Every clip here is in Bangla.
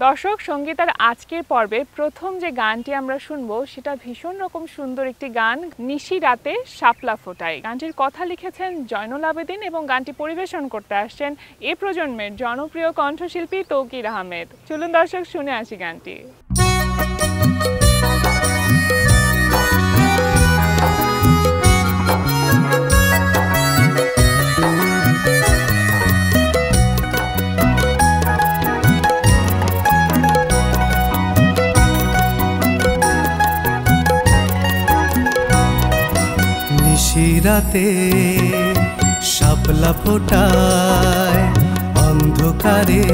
দর্শক সঙ্গীতার আজকের পর্বে প্রথম যে গানটি আমরা শুনবো সেটা ভীষণ রকম সুন্দর একটি গান, নিশি রাতে শাপলা ফোটায়। গানটির কথা লিখেছেন জয়নুল আবেদিন এবং গানটি পরিবেশন করতে আসছেন এ প্রজন্মের জনপ্রিয় কণ্ঠশিল্পী তৌকির আহমেদ। চলুন দর্শক শুনে আসি গানটি। নিশিরাতে শাপলা ফোটায়, অন্ধকারে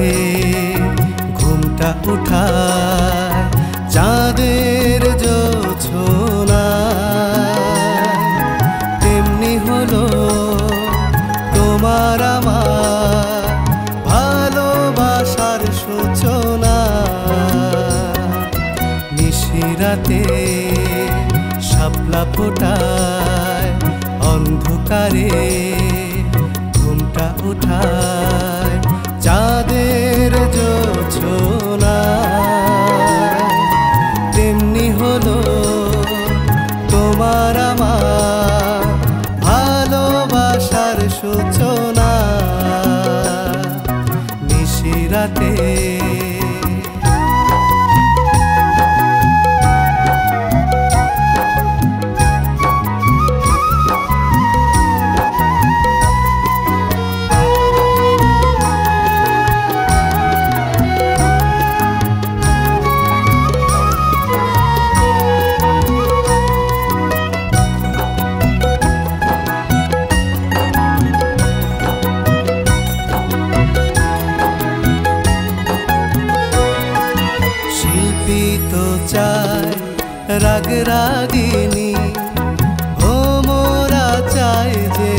ঘুমটা উঠায়, চাঁদের জোছনায় তেমনি হলো তোমার আমার ভালোবাসার সূচনা। নিশিরাতে শাপলা ফোটায়, অন্ধকারে ঘুমটা উঠায়, চাঁদের জোছনায় তেমনি হলো তোমার আমার ভালোবাসার সূচনা। নিশিরাতে রাগ রাগিনী ভোমরা চাই যে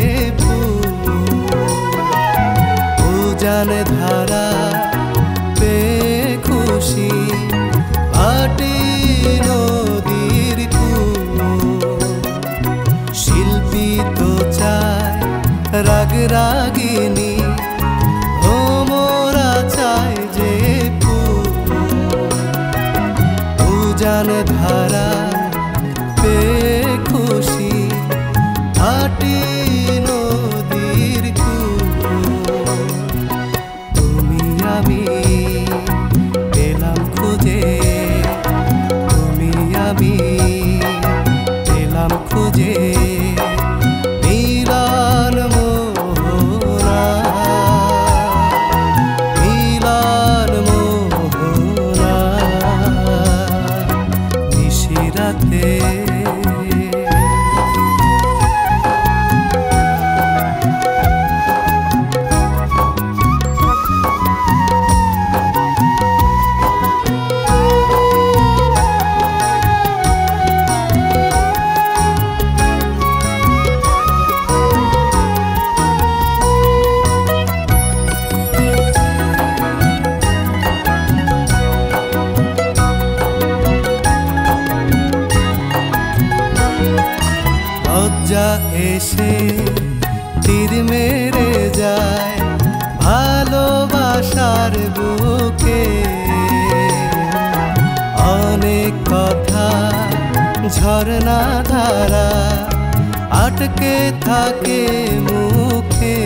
উজান ধারা পে খুশি আটি নদীর শিল্পী তো চায় রাগ রাগিনী ভোমরা চাই যে উজান ধারা পে খুশি আটি নদীর তুমি আমি পেলাম খুঁজে, তুমি আমি পেলাম খুঁজে মিলন মোহনা, মিলন মোহনা। নিশিরাতে লজ্জা এসে তীর মেরে যায় ভালোবাসার বুকে, অনেক কথা ঝরনা ধারা আটকে থাকে মুখে।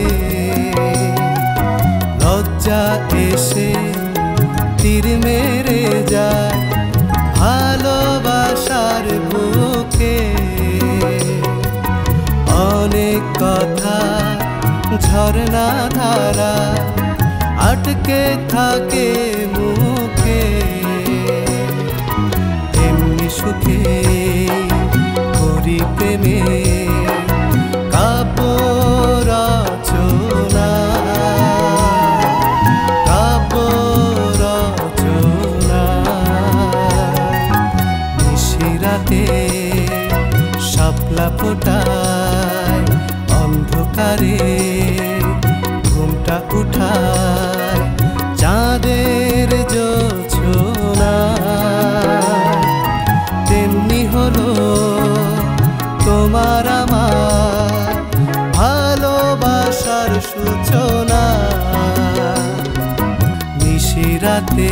লজ্জা এসে তীর মেরে যায় ভালোবাসার বুকে, অনেক কথা ঝরনা ধারা আটকে থাকে মুখে। এমনি সুখে করি প্রেমে কাপড় রচনা, কাপড় রচনা। নিশিরাতে শাপলা ফোটায়, অন্ধকারে ঘুমটা উঠায়, চাঁদের জোছনায় তেমনি হলো তোমার আমার ভালোবাসার সূচনা। নিশিরাতে